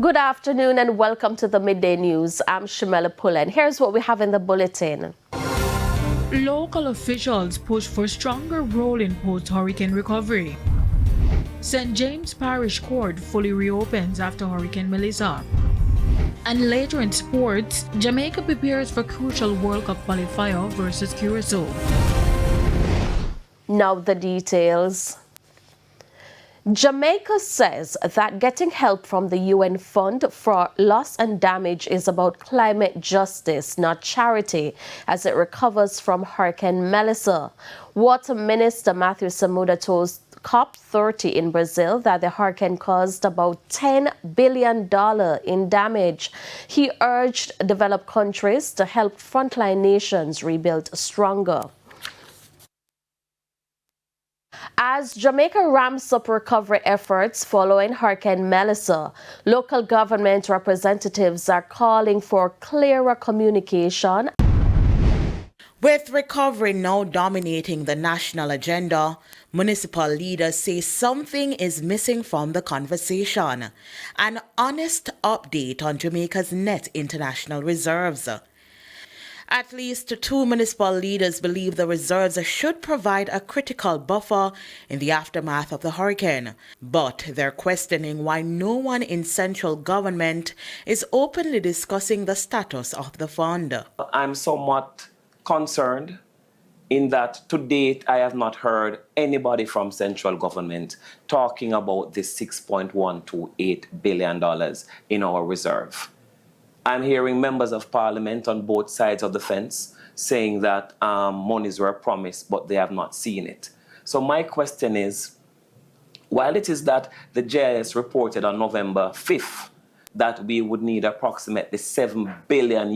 Good afternoon and welcome to the Midday News. I'm Shamela Pullen. Here's what we have in the bulletin. Local officials push for stronger role in post-hurricane recovery. St. James Parish Court fully reopens after Hurricane Melissa. And later in sports, Jamaica prepares for crucial World Cup qualifier versus Curacao. Now the details. Jamaica says that getting help from the UN Fund for Loss and Damage is about climate justice, not charity, as it recovers from Hurricane Melissa. Water Minister Matthew Samuda told COP30 in Brazil that the hurricane caused about $10 billion in damage. He urged developed countries to help frontline nations rebuild stronger. As Jamaica ramps up recovery efforts following Hurricane Melissa, local government representatives are calling for clearer communication. With recovery now dominating the national agenda, municipal leaders say something is missing from the conversation. An honest update on Jamaica's net international reserves. At least two municipal leaders believe the reserves should provide a critical buffer in the aftermath of the hurricane, but they're questioning why no one in central government is openly discussing the status of the fund. I'm somewhat concerned in that to date I have not heard anybody from central government talking about this $6.128 billion in our reserve. I'm hearing members of parliament on both sides of the fence saying that monies were promised, but they have not seen it. So my question is, while it is that the JIS reported on November 5th that we would need approximately $7 billion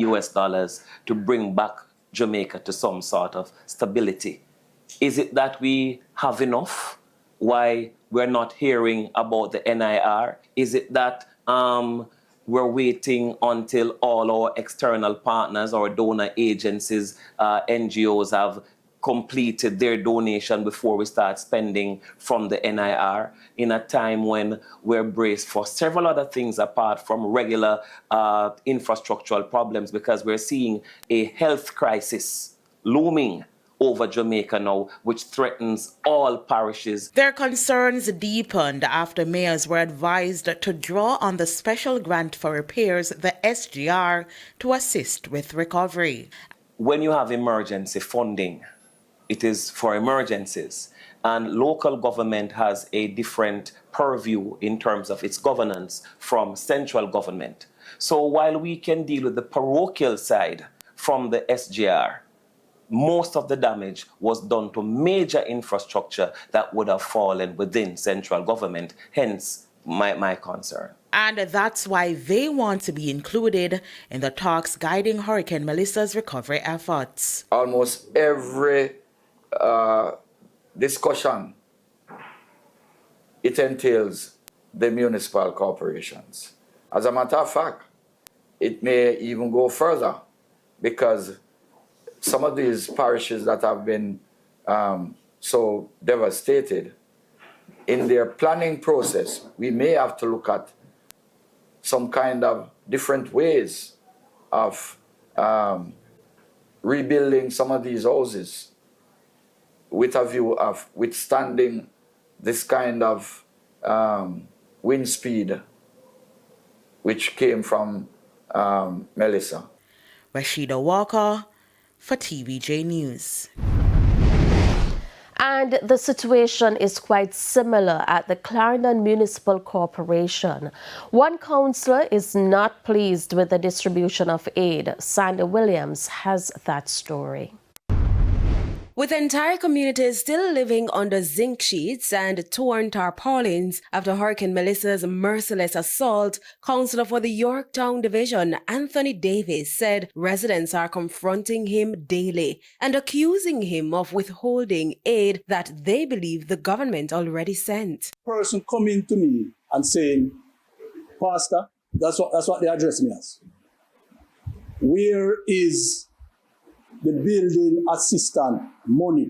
to bring back Jamaica to some sort of stability, is it that we have enough? Why we're not hearing about the NIR? Is it that we're waiting until all our external partners or donor agencies, NGOs have completed their donation before we start spending from the NIR in a time when we're braced for several other things apart from regular infrastructural problems, because we're seeing a health crisis looming over Jamaica now, which threatens all parishes. Their concerns deepened after mayors were advised to draw on the Special Grant for Repairs, the SGR, to assist with recovery. When you have emergency funding, it is for emergencies, and local government has a different purview in terms of its governance from central government. So while we can deal with the parochial side from the SGR, most of the damage was done to major infrastructure that would have fallen within central government, hence my concern. And that's why they want to be included in the talks guiding Hurricane Melissa's recovery efforts. Almost every discussion, it entails the municipal corporations. As a matter of fact, it may even go further, because some of these parishes that have been so devastated, in their planning process, we may have to look at some kind of different ways of rebuilding some of these houses with a view of withstanding this kind of wind speed which came from Melissa. Rashida Walker for TVJ News. And the situation is quite similar at the Clarendon Municipal Corporation. One councillor is not pleased with the distribution of aid. Sandy Williams has that story. With entire communities still living under zinc sheets and torn tarpaulins after Hurricane Melissa's merciless assault, Councillor for the Yorktown Division, Anthony Davis, said residents are confronting him daily and accusing him of withholding aid that they believe the government already sent. Person coming to me and saying, Pastor, that's what they address me as. Where is the building assistant money?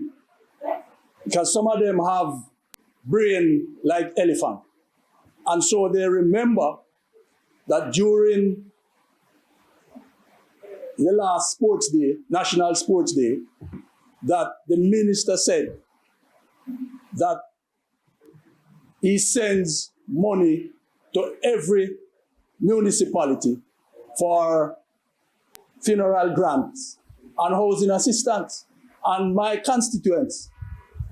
Because some of them have brain like elephant. And so they remember that during the last sports day, National Sports Day, that the minister said that he sends money to every municipality for funeral grants and housing assistance. And my constituents,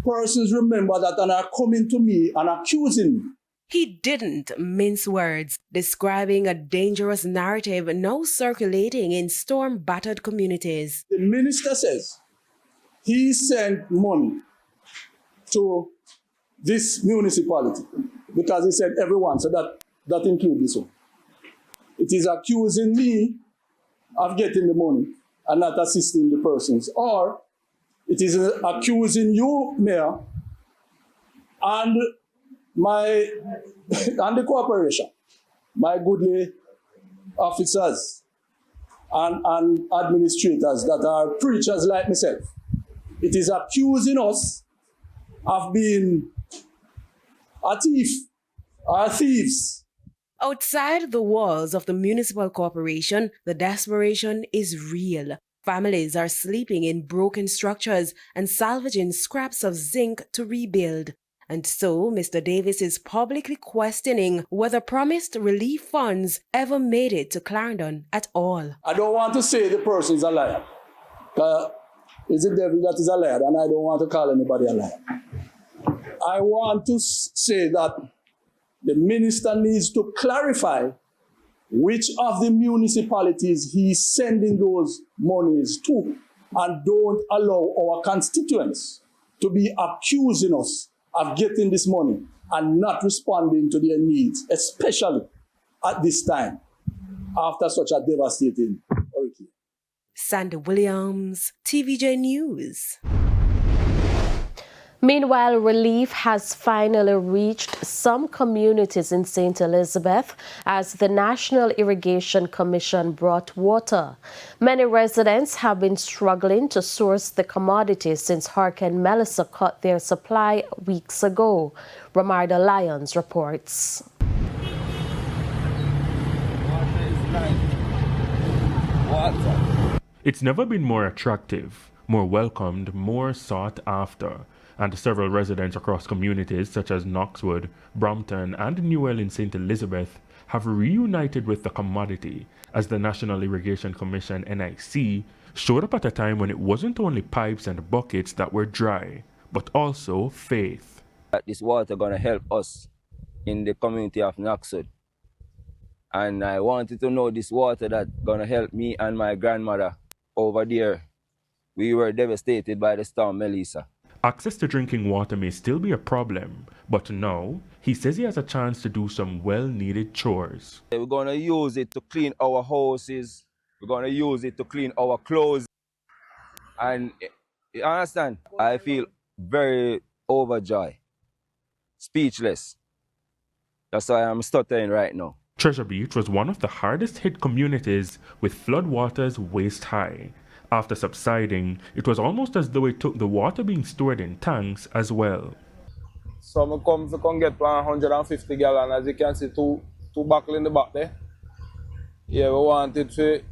persons remember that and are coming to me and accusing me. He didn't mince words, describing a dangerous narrative now circulating in storm-battered communities. The minister says he sent money to this municipality because he said everyone, so that includes this one. It is accusing me of getting the money and not assisting the persons. Or it is accusing you, Mayor, and the corporation, my goodly officers and administrators that are preachers like myself. It is accusing us of being a thief or thieves. Outside the walls of the municipal corporation, the desperation is real. Families are sleeping in broken structures and salvaging scraps of zinc to rebuild. And so, Mr. Davis is publicly questioning whether promised relief funds ever made it to Clarendon at all. I don't want to say the person is a liar. It's the devil that is a liar, and I don't want to call anybody a liar. I want to say that the minister needs to clarify which of the municipalities he's sending those monies to, and don't allow our constituents to be accusing us of getting this money and not responding to their needs, especially at this time after such a devastating hurricane. Sandy Williams, TVJ News. Meanwhile, relief has finally reached some communities in St. Elizabeth as the National Irrigation Commission brought water. Many residents have been struggling to source the commodity since Hurricane Melissa cut their supply weeks ago. Ramarda Lyons reports. It's never been more attractive, more welcomed, more sought after. And several residents across communities such as Knoxwood, Brompton and Newell in St. Elizabeth have reunited with the commodity as the National Irrigation Commission NIC showed up at a time when it wasn't only pipes and buckets that were dry, but also faith. This water gonna help us in the community of Knoxwood. And I wanted to know this water that gonna help me and my grandmother over there. We were devastated by the storm Melissa. Access to drinking water may still be a problem, but now he says he has a chance to do some well-needed chores. We're going to use it to clean our houses. We're going to use it to clean our clothes. And you understand? I feel very overjoyed, speechless. That's why I'm stuttering right now. Treasure Beach was one of the hardest hit communities with floodwaters waist high. After subsiding, it was almost as though it took the water being stored in tanks as well. So I come get 150 gallons, as you can see, two buckle in the back there. Yeah, we wanted to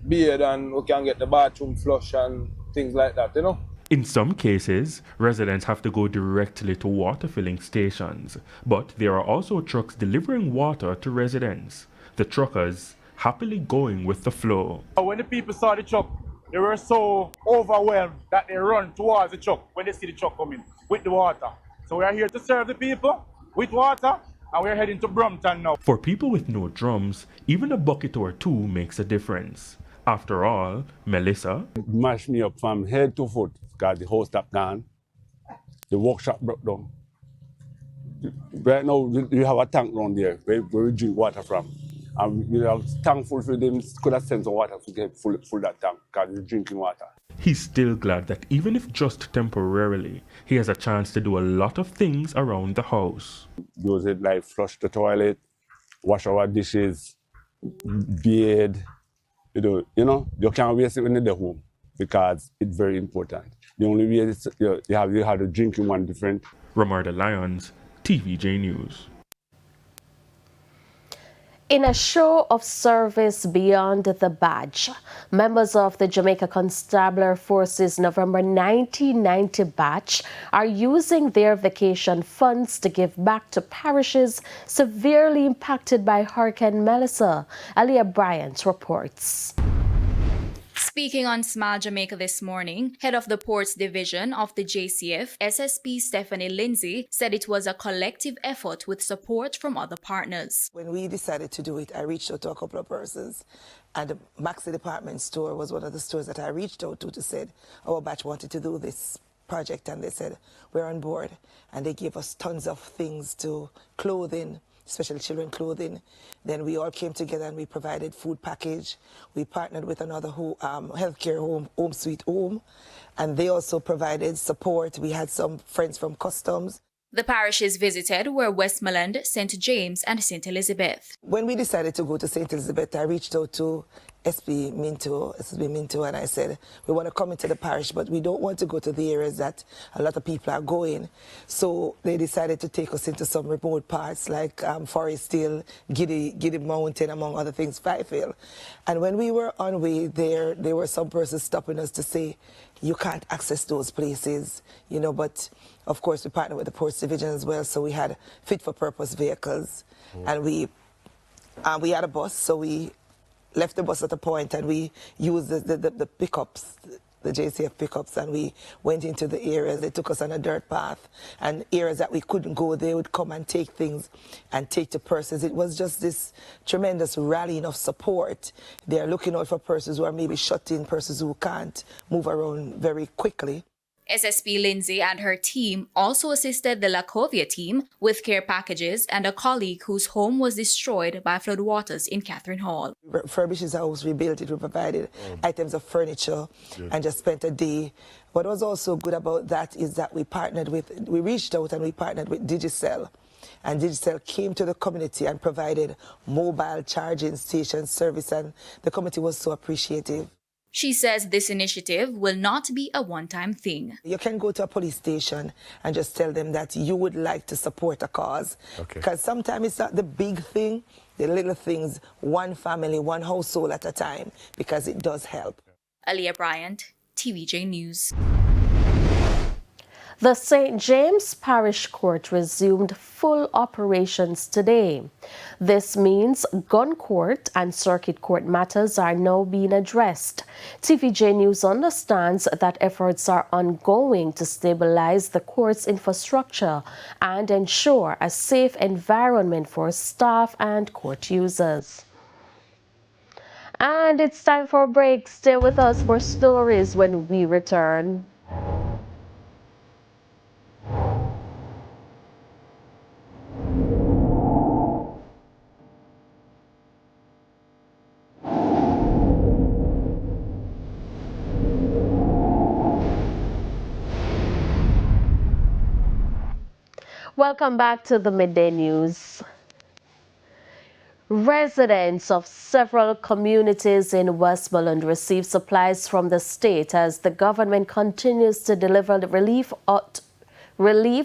bathe and we can get the bathroom flush and things like that, you know. In some cases, residents have to go directly to water filling stations, but there are also trucks delivering water to residents. The truckers happily going with the flow. When the people saw the truck, they were so overwhelmed that they run towards the truck when they see the truck coming with the water. So we are here to serve the people with water, and we're heading to Brompton now. For people with no drums, even a bucket or two makes a difference. After all, Melissa mashed me up from head to foot because the house stopped gone. The workshop broke down. Right now, we have a tank down there where we drink water from. And we are thankful for them could have sent some water to get full that tank because we're drinking water. He's still glad that even if just temporarily, he has a chance to do a lot of things around the house. Use it like flush the toilet, wash our dishes, bathe. You know, you can't waste it when you're at home because it's very important. The only way is you have to drink in one different. Ramarda Lyons, TVJ News. In a show of service beyond the badge, members of the Jamaica Constabulary Force's November 1990 batch are using their vacation funds to give back to parishes severely impacted by Hurricane Melissa. Aliyah Bryant reports. Speaking on Smile Jamaica this morning, head of the Ports Division of the JCF, SSP Stephanie Lindsay, said it was a collective effort with support from other partners. When we decided to do it, I reached out to a couple of persons, and the Maxi Department store was one of the stores that I reached out to said our batch wanted to do this project, and they said we're on board, and they gave us tons of things to clothing, especially children clothing. Then we all came together and we provided food package. We partnered with another healthcare home sweet home, and they also provided support. We had some friends from customs. The parishes visited were Westmoreland, St. James, and St. Elizabeth. When we decided to go to St. Elizabeth, I reached out to SB Minto, and I said, we want to come into the parish, but we don't want to go to the areas that a lot of people are going. So they decided to take us into some remote parts like Forest Hill, Giddy Mountain, among other things, Fife Hill. And when we were on way there were some persons stopping us to say, you can't access those places, but of course we partnered with the Ports Division as well, so we had fit-for-purpose vehicles. And we had a bus, so we left the bus at a point and we used the pickups, the JCF pickups, and we went into the areas. They took us on a dirt path, and areas that we couldn't go, they would come and take things and take to persons. It was just this tremendous rallying of support. They are looking out for persons who are maybe shut in, persons who can't move around very quickly. SSP Lindsay and her team also assisted the Lacovia team with care packages and a colleague whose home was destroyed by floodwaters in Catherine Hall. We refurbished his house, we built it, we provided items of furniture and just spent a day. What was also good about that is that we reached out and we partnered with Digicel. And Digicel came to the community and provided mobile charging station service, and the community was so appreciative. She says this initiative will not be a one-time thing. You can go to a police station and just tell them that you would like to support a cause. Because sometimes it's not the big thing, the little things, one family, one household at a time, because it does help. Aliyah Bryant, TVJ News. The St. James Parish Court resumed full operations today. This means gun court and circuit court matters are now being addressed. TVJ News understands that efforts are ongoing to stabilize the court's infrastructure and ensure a safe environment for staff and court users. And it's time for a break. Stay with us for stories when we return. Welcome back to the Midday News. Residents of several communities in Westmoreland receive supplies from the state as the government continues to deliver the relief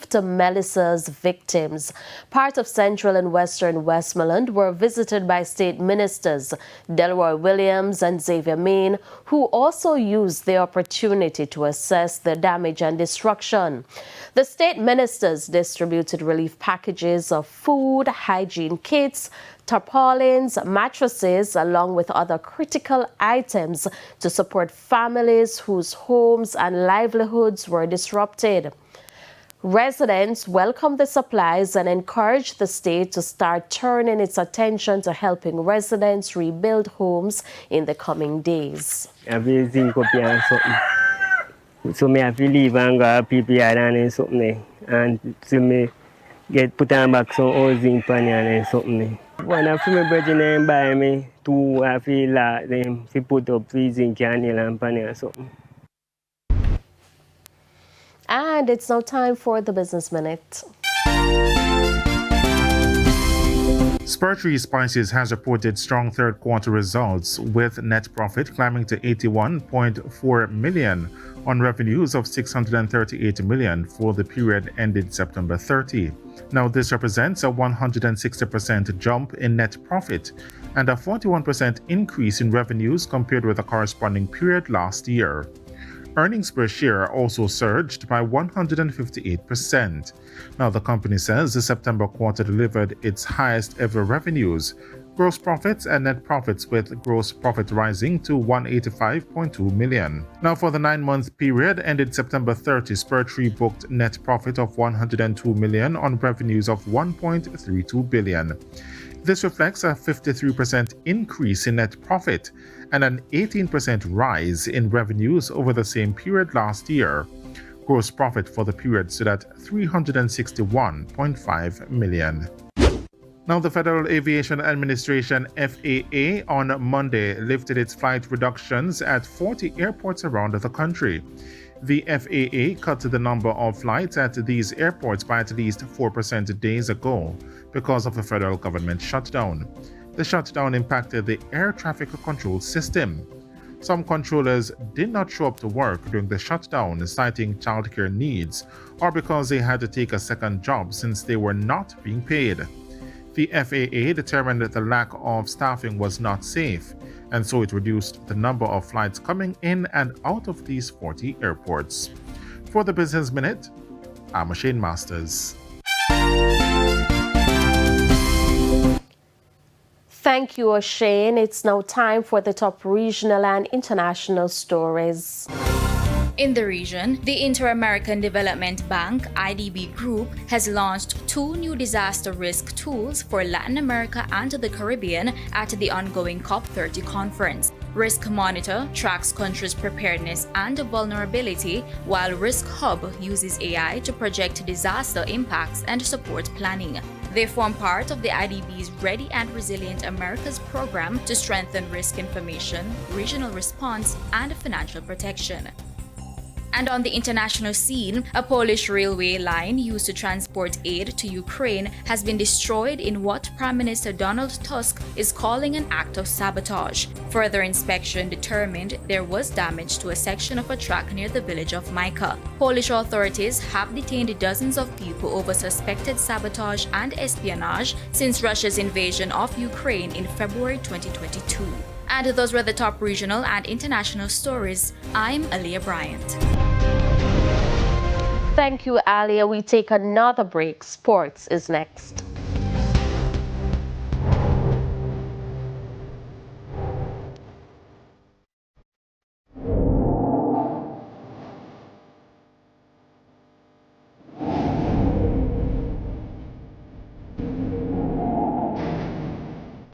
to Melissa's victims. Part of central and western Westmoreland were visited by state ministers Delroy Williams and Xavier Main, who also used the opportunity to assess the damage and destruction. The state ministers distributed relief packages of food, hygiene kits, tarpaulins, mattresses, along with other critical items to support families whose homes and livelihoods were disrupted. Residents welcomed the supplies and encouraged the state to start turning its attention to helping residents rebuild homes in the coming days. So me have to leave and go to PPI and something, and so me get put on back some housing pan and something. One of my brethren buy me, two I feel like them to put up freezing candle and pan and something. And it's now time for the Business Minute. Spurtree Spices has reported strong third quarter results with net profit climbing to $81.4 million, on revenues of $638 million for the period ended September 30. Now, this represents a 160% jump in net profit and a 41% increase in revenues compared with the corresponding period last year. Earnings per share also surged by 158%. Now, the company says the September quarter delivered its highest ever revenues, gross profits and net profits, with gross profit rising to $185.2 million. Now, for the 9-month period ended September 30, Spurtree booked net profit of $102 million on revenues of $1.32 billion. This reflects a 53% increase in net profit and an 18% rise in revenues over the same period last year. Gross profit for the period stood at $361.5 million. Now, the Federal Aviation Administration, FAA, on Monday lifted its flight reductions at 40 airports around the country. The FAA cut the number of flights at these airports by at least 4% days ago because of the federal government shutdown. The shutdown impacted the air traffic control system. Some controllers did not show up to work during the shutdown, citing childcare needs, or because they had to take a second job since they were not being paid. The FAA determined that the lack of staffing was not safe, and so it reduced the number of flights coming in and out of these 40 airports. For the Business Minute, I'm Shane Masters. Thank you, Shane. It's now time for the top regional and international stories. In the region, the Inter-American Development Bank, IDB Group, has launched 2 new disaster risk tools for Latin America and the Caribbean at the ongoing COP30 conference. Risk Monitor tracks countries' preparedness and vulnerability, while Risk Hub uses AI to project disaster impacts and support planning. They form part of the IDB's Ready and Resilient Americas program to strengthen risk information, regional response, and financial protection. And on the international scene, a Polish railway line used to transport aid to Ukraine has been destroyed in what Prime Minister Donald Tusk is calling an act of sabotage. Further inspection determined there was damage to a section of a track near the village of Micah. Polish authorities have detained dozens of people over suspected sabotage and espionage since Russia's invasion of Ukraine in February 2022. And those were the top regional and international stories. I'm Aliyah Bryant. Thank you, Alia. We take another break. Sports is next.